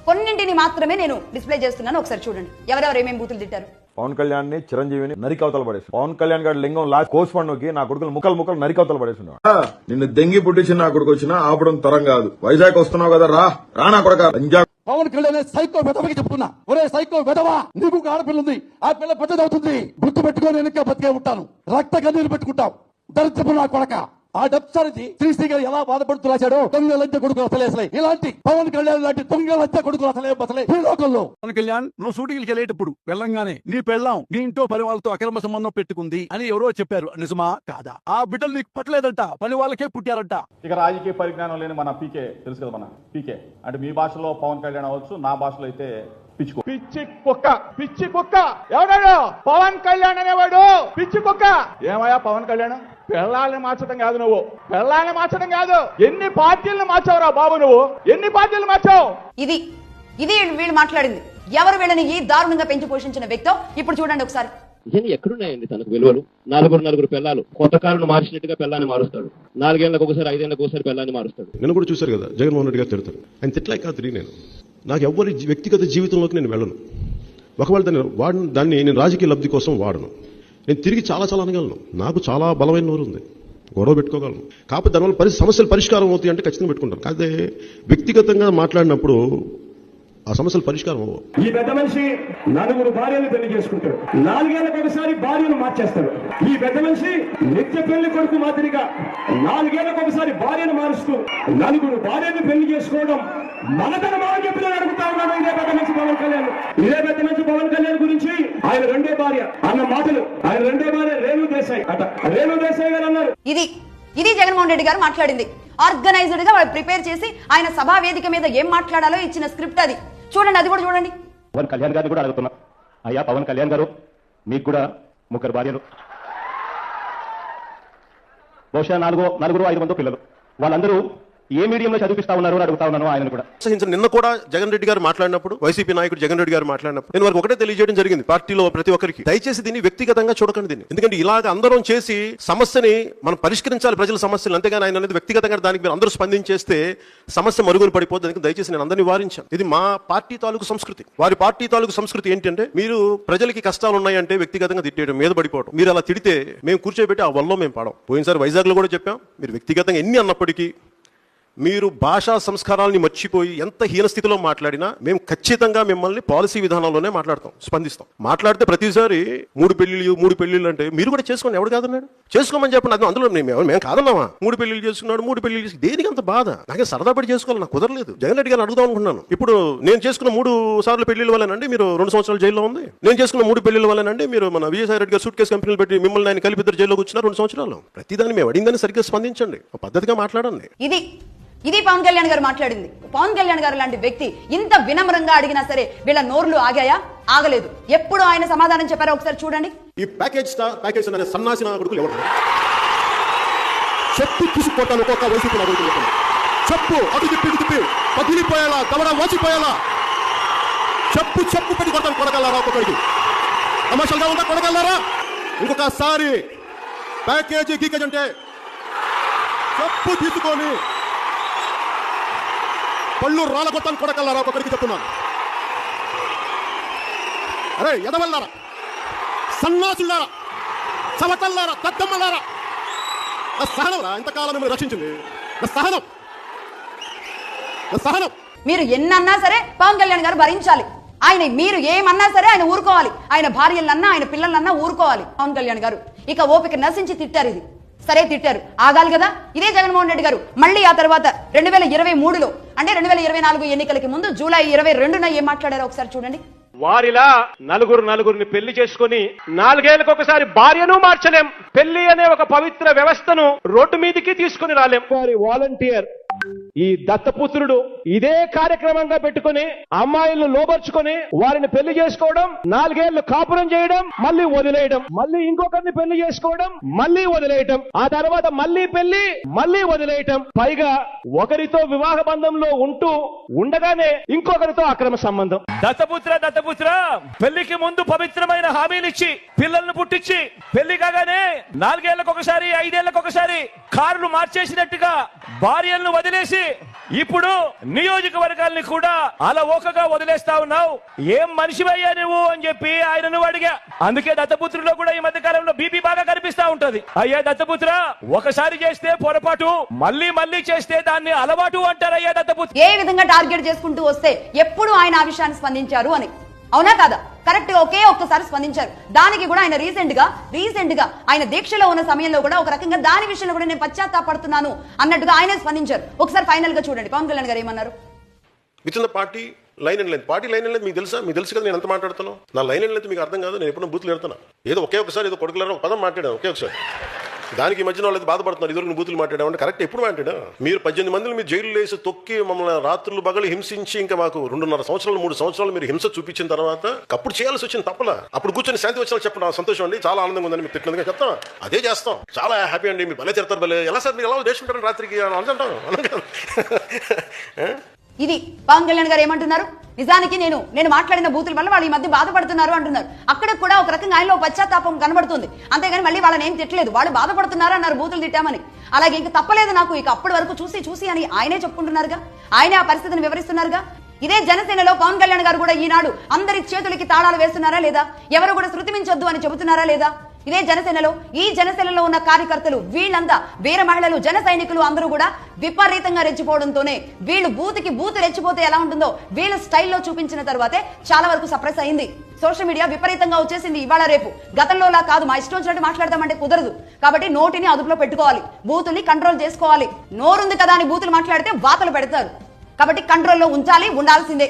కొన్నింటిని మాత్రమే నేను డిస్ప్లే చేస్తున్నాను, ఒకసారి చూడండి ఎవరెవరు ఏమేమి బూతులు తిట్టారు. పవన్ కళ్యాణ్ ని చిరంజీవిని నరికవతల పడేసి, పవన్ కళ్యాణ్ గారి లింగం లాస్ట్ కోసుపండుకి నా కొడుకులు ముక్కలు నరికవతల పడేసి. నిన్ను దెంగి పుట్టించి నా కొడుకు వచ్చినా ఆపడం తరం కాదు. వైజాగ్ వస్తున్నావు కదా, రా నా కొడుక. పవన్ కళ్యాణ్ సైకో వెధవకి చెప్తున్నా, ఒరే సైకో వెధవా, నీకు ఆడపిల్ల ఉంది, ఆ పిల్ల పెద్దదవుతుంది, గుర్తు పెట్టుకొని వెనక బతికే ఉంటాను, రక్త కన్నీరు పెట్టుకుంటావు, దరిద్రపు నా కొడక. ఆ డబ్సారికి శ్రీశ్రీ గారు ఎలా బాధపడుతూ రాశాడో, దొంగ లంచ కొడుకులు అసలే ఇలాంటి పవన్ కళ్యాణ్ లాంటి దొంగ లంచ కొడుకులు అసలే ఈ లోకంలో. పవన్ కళ్యాణ్ నువ్వు షూటింగ్కి వెళ్ళేటప్పుడు వెళ్ళంగానే నీ పెళ్ళాం నీ ఇంట్లో పని వాళ్ళతో అక్రమ సంబంధం పెట్టుకుంది అని ఎవరో చెప్పారు, నిజమా కాదా? ఆ బిడ్డలు నీకు పట్టలేదంట, పని వాళ్ళకే పుట్టారంట. ఇక రాజకీయ పరిజ్ఞానం లేని మన పీకే తెలుసు కదా, మన పీకే అంటే మీ భాషలో పవన్ కళ్యాణ్ అవ్వచ్చు, నా భాషలో అయితే పిచ్చి కుక్క ఎవడాడు? పవన్ కళ్యాణ్ అనేవాడు పిచ్చి కుక్క. ఏమయ్యా పవన్ కళ్యాణ్, పెళ్ళాలని మార్చడం కాదు, నువ్వు పెళ్ళాలని మార్చడం కాదు, ఎన్ని పార్టీలను మార్చావురా బాబు, నువ్వు ఎన్ని పార్టీలు మార్చావు? ఇది వీళ్ళు మాట్లాడింది. ఎవరు వీళ్ళని ఈ దారుణంగా పెంచి పోషించిన వ్యక్తో ఇప్పుడు చూడండి ఒకసారి. ఎక్కడున్నాయండి తనకు విలువలు? నలుగురు పిల్లలు కొత్త కారును మార్చినట్టుగా పిల్లాన్ని మారుస్తాడు, 4 ఏళ్లకు ఒకసారి 5 ఏళ్లకు ఒకసారి పిల్లాన్ని మారుస్తాడు. నేను కూడా చూశారు కదా, జగన్మోహన్ రెడ్డి గారు తిడతారు. ఆయన తిట్లే కాదు, నేను నాకు ఎవరి వ్యక్తిగత జీవితంలోకి నేను వెళ్ళను. ఒకవేళ దాన్ని నేను రాజకీయ లబ్ధి కోసం వాడను. నేను తిరిగి చాలా అనగలను. నాకు చాలా బలమైన నోరు ఉంది, గొడవ పెట్టుకోగలను. కాకపోతే దానివల్ల సమస్యలు పరిష్కారం అవుతాయి అంటే ఖచ్చితంగా పెట్టుకుంటాను. కాదే వ్యక్తిగతంగా మాట్లాడినప్పుడు ఆ సమస్యలు పరిష్కారం అవ్వవు. ఈ పెద్ద మనిషి 4 భార్యలు పెళ్లి చేసుకుంటాడు, 4 ఏళ్లకు ఒకసారి భార్యను మార్చేస్తాడు. ఈ పెద్ద మనిషి నిత్య పెళ్లి కొడుకు మాదిరిగా 4 ఏళ్లకు ఒకసారి భార్యను మారుస్తూ 4 భార్యను పెళ్లి చేసుకోవడం మనతనమని చెప్పి అడుగుతా ఉన్నాను. ఇదే పెద్ద మనిషి పవన్ కళ్యాణ్. ఇదే పెద్ద మనిషి పవన్ కళ్యాణ్ గురించి ఆయన 2వ భార్య అన్న మాటలు, ఆయన 2వ భార్య రేణు దేశాయ్ అట, రేణు దేశాయ్ గారు అన్నారు. ఇది జగన్మోహన్ రెడ్డి గారు మాట్లాడింది. ఆర్గనైజ్డ్ గా వాళ్ళు ప్రిపేర్ చేసి ఆయన సభా వేదిక మీద ఏం మాట్లాడాలో ఇచ్చిన స్క్రిప్ట్ అది. చూడండి, అది కూడా చూడండి. పవన్ కళ్యాణ్ గారిని కూడా అడుగుతున్నా, అయ్యా పవన్ కళ్యాణ్ గారు, మీకు కూడా 3 భార్యలు, బహుశా 4-5 పిల్లలు, వాళ్ళందరూ ఏ మీడియంలో చదివిస్తా ఉన్నారు అని అడుగుతా ఉన్నాను ఆయన కూడా. నిన్న కూడా జగన్ రెడ్డి గారు మాట్లాడినప్పుడు, వైసీపీ నాయకుడు జగన్ రెడ్డి గారు మాట్లాడినప్పుడు నేను వారికి ఒకటే తెలియజేయడం జరిగింది, పార్టీలో ప్రతి ఒక్కరికి దయచేసి దీన్ని వ్యక్తిగతంగా చూడకండి దీన్ని. ఎందుకంటే ఇలాగ అందరం చేసి సమస్యని మనం పరిష్కరించాలి, ప్రజల సమస్యలు, అంతేగాని ఆయన అనేది వ్యక్తిగతంగా దానికి మీరు అందరూ స్పందించేస్తే సమస్య మరుగున పడిపోతుంది. అందుకని దయచేసి నేను అందరినీ వారించాను. ఇది మా పార్టీ తాలూకు సంస్కృతి. వారి పార్టీ తాలూకు సంస్కృతి ఏంటంటే, మీరు ప్రజలకి కష్టాలు ఉన్నాయంటే వ్యక్తిగతంగా తిట్టేయడం, మీద పడిపోవడం. మీరు అలా తిడితే మేము కూర్చోబెట్టి ఆ వల్ల మేము పాడం. పోయినసారి వైజాగ్ లో కూడా చెప్పాం, మీరు వ్యక్తిగతంగా ఎన్ని అన్నప్పటికీ మీరు భాషా సంస్కారాలని మర్చిపోయి ఎంత హీన స్థితిలో మాట్లాడినా మేము ఖచ్చితంగా మిమ్మల్ని పాలసీ విధానంలోనే మాట్లాడతాం, స్పందిస్తాం. మాట్లాడితే ప్రతిసారి 3 పెళ్లిళ్ళు అంటే మీరు కూడా చేసుకోండి, ఎవడు కాదన్నాడు? చేసుకోమని చెప్పండి. అందులో మేము కాదన్నామా? 3 పెళ్లిళ్ళు చేసుకున్నాడు, 3 పెళ్లిళ్ళు చేసి దేనికి అంత బాధ? నాకే సరదా పడి చేసుకోవాలి, నాకు కుదరలేదు. జగన్ రెడ్డి గారిని అడుగుదాం అనుకున్నాను. ఇప్పుడు నేను చేసుకున్న 3 సార్లు పెళ్లిళ్ళ వల్లేనండి మీరు 2 సంవత్సరాలు జైల్లో ఉంది. నేను చేసుకున్న 3 పెళ్లిళ్ళ వల్లేనండి మీరు మన విజయసాయి రెడ్డి గారు సూట్ కేసు కంపెనీలు పెట్టి మిమ్మల్ని ఆయన కలిపి 2 జైల్లో కూర్చున్నారు 2 సంవత్సరాలు. ప్రతిదాన్ని మేము అడిగిందని సరిగ్గా స్పందించండి, పద్ధతిగా మాట్లాడండి. ఇది పవన్ కళ్యాణ్ గారు మాట్లాడింది. పవన్ కళ్యాణ్ గారు లాంటి వ్యక్తి ఇంత వినమ్రంగా అడిగినా సరే వీళ్ళ నోర్లు ఆగాయా? ఆగలేదు. ఎప్పుడు ఆయన సమాధానం చెప్పారో ఒకసారి చూడండి. ఈ ప్యాకేజ్ అనే సన్నాసిన కొడుకులు ఎవరు? చెప్పు తీసుకుపోతాను ఒక్కొక్క వైసీపీ నా కొడుకులు. చెప్పు అటు తిప్పి పదిలిపోయేలా, కవడ వాచిపోయేలా చెప్పు పెట్టి కొడతాను. కొడగలరా? ఒక్కొక్కడికి తమాషాలుగా ఉంటా, కొడగలరా? ఇంకొకసారి ప్యాకేజీ గీకేజ్ అంటే చెప్పు తీసుకొని పళ్ళు రాళ్ళ కొట్టాను, కొడకల్లారా? ఒక్కొక్కడికి చెప్తున్నాను. అరే ఎదవల్లారా, సన్నాసులారా, చవటల్లారా, దద్దమ్మలారా, నా సహనం రా. ఇంతకాలం మిమ్మల్ని రక్షించింది నా సహనం. మీరు ఎన్నన్నా సరే పవన్ కళ్యాణ్ గారు భరించాలి. మీరు ఏమన్నా సరే ఆయన ఊరుకోవాలి. ఆయన భార్యలన్నా ఆయన పిల్లలన్నా ఊరుకోవాలి పవన్ కళ్యాణ్ గారు. ఇక ఓపిక నశించి తిట్టారు. ఇది సరే, తిట్టారు, ఆగాలి కదా. ఇదే జగన్మోహన్ రెడ్డి గారు మళ్ళీ ఆ తర్వాత 2023లో అంటే 2024 ఎన్నికలకి ముందు జూలై 22న ఏం మాట్లాడారో ఒకసారి చూడండి. వారిలా నలుగురిని పెళ్లి చేసుకుని 4 ఏళ్లకు ఒకసారి భార్యను మార్చలేం. పెళ్లి అనే ఒక పవిత్ర వ్యవస్థను రోడ్డు మీదకి తీసుకుని రాలేం. వారి వాలంటీర్ ఈ దత్తపుత్రుడు ఇదే కార్యక్రమంగా పెట్టుకుని అమ్మాయిలను లోబర్చుకొని వారిని పెళ్లి చేసుకోవడం, 4 ఏళ్లు కాపురం చేయడం, మళ్ళీ వదిలేయడం, మళ్ళీ ఇంకొకరిని పెళ్లి చేసుకోవడం, మళ్ళీ వదిలేయటం, ఆ తర్వాత మళ్ళీ పెళ్లి, మళ్ళీ వదిలేయటం. పైగా ఒకరితో వివాహ బంధంలో ఉండగానే ఇంకొకరితో అక్రమ సంబంధం. దత్తపుత్ర పెళ్లికి ముందు పవిత్రమైన హామీలు ఇచ్చి పిల్లలను పుట్టించి పెళ్లి కాగానే 4 ఏళ్లకు ఒకసారి 5 ఏళ్లకు ఒకసారి కార్లు మార్చేసినట్టుగా భార్యలను వదిలేసి ఇప్పుడు నియోజకవర్గాల్ని కూడా అలవోకగా వదిలేస్తా ఉన్నావు. ఏం మనిషివయ్యా నువ్వు అని చెప్పి ఆయనను అడిగా. అందుకే దత్తపుత్రులో కూడా ఈ మధ్య కాలంలో బీపీ బాగా కనిపిస్తా ఉంటది. అయ్యా దత్తపుత్ర, ఒకసారి చేస్తే పొరపాటు, మళ్ళీ మళ్ళీ చేస్తే దాన్ని అలవాటు అంటారు. అయ్యా దత్తపుత్ర, ఏ విధంగా టార్గెట్ చేసుకుంటూ వస్తే ఎప్పుడు ఆయన ఆ విషయాన్ని స్పందించారు అని, అవునా కాదా? కరెక్ట్ గా ఒక్కసారి స్పందించారు. దానికి కూడా ఆయన రీసెంట్ గా ఆయన దీక్షలో ఉన్న సమయంలో కూడా ఒక రకంగా దాని విషయంలో కూడా నేను పశ్చాత్తాపడుతున్నాను అన్నట్టుగా ఆయనే స్పందించారు. ఒకసారి ఫైనల్ గా చూడండి పవన్ కళ్యాణ్ గారు ఏమన్నారు. With in the party line and length, party line and length మీకు తెలుసా? మీకు తెలుసు కదా నేను ఎంత మాట్లాడుతాను. నా లైన్ అండ్ లెంత్ మీకు అర్థం కాదు. నేను ఎప్పుడు బూతులు ఎడుతున్నా, ఏదో ఒకసారి ఏదో కొడుకులారా ఒక పదం మాట్లాడాను ఒకే ఒకసారి. దానికి ఈ మధ్యన వాళ్ళు బాధపడుతున్నారు, ఇదివరకు బూతులు మాట్లాడామంటే కరెక్ట్ ఎప్పుడు మాట్లాడా? మీరు 18 మందిని మీరు జైలు వేసి తొక్కి మమ్మల్ని రాత్రులు పగలు హింసించి ఇంకా మాకు 2.5 సంవత్సరాలు 3 సంవత్సరాలు మీరు హింస చూపించిన తర్వాత అప్పుడు చేయాల్సి వచ్చింది తప్పలా. అప్పుడు కూర్చొని శాంతి వచ్చిన చెప్పండి, సంతోషం అండి, చాలా ఆనందంగా ఉందని మీరు తిట్టినందుగా చెప్తాం, అదే చేస్తాం. చాలా హ్యాపీ అండి, మీరు భలే తిడతారు, భలే ఎలా సార్ మీరు ఎలా దేశంటారు రాత్రికి అంటాం. ఇది పవన్ కళ్యాణ్ గారు ఏమంటున్నారు. నిజానికి నేను మాట్లాడిన బూతుల వల్ల వాళ్ళు ఈ మధ్య బాధపడుతున్నారు అంటున్నారు. అక్కడ కూడా ఒక రకంగా ఆయనలో పశ్చాత్తాపం కనబడుతుంది. అంతేగాని మళ్ళీ వాళ్ళని ఏం తిట్టలేదు, వాళ్ళు బాధపడుతున్నారు అన్నారు బూతులు తిట్టామని. అలాగే ఇంకా తప్పలేదు నాకు, ఇక అప్పటి వరకు చూసి అని ఆయనే చెప్పుకుంటున్నారుగా, ఆయనే ఆ పరిస్థితిని వివరిస్తున్నారుగా. ఇదే జనసేనలో పవన్ కళ్యాణ్ గారు కూడా ఈనాడు అందరి చేతులకి తాళాలు వేస్తున్నారా లేదా, ఎవరు కూడా శృతి మించొద్దు అని చెబుతున్నారా లేదా? ఇదే జనసేనలో ఉన్న కార్యకర్తలు వీళ్ళంతా వీర మహిళలు, జన సైనికులు అందరూ కూడా విపరీతంగా రెచ్చిపోవడంతోనే వీళ్ళు బూతు రెచ్చిపోతే ఎలా ఉంటుందో వీళ్ళ స్టైల్లో చూపించిన తర్వాతే చాలా వరకు సప్రెస్ అయింది. సోషల్ మీడియా విపరీతంగా వచ్చేసింది ఇవాళ రేపు. గతంలోలా కాదు, మా ఇష్టం వచ్చినట్టు మాట్లాడతామంటే కుదరదు. కాబట్టి నోటిని అదుపులో పెట్టుకోవాలి, బూతుల్ని కంట్రోల్ చేసుకోవాలి. నోరుంది కదా అని బూతులు మాట్లాడితే వాతలు పెడతారు. కాబట్టి కంట్రోల్లో ఉండాల్సిందే.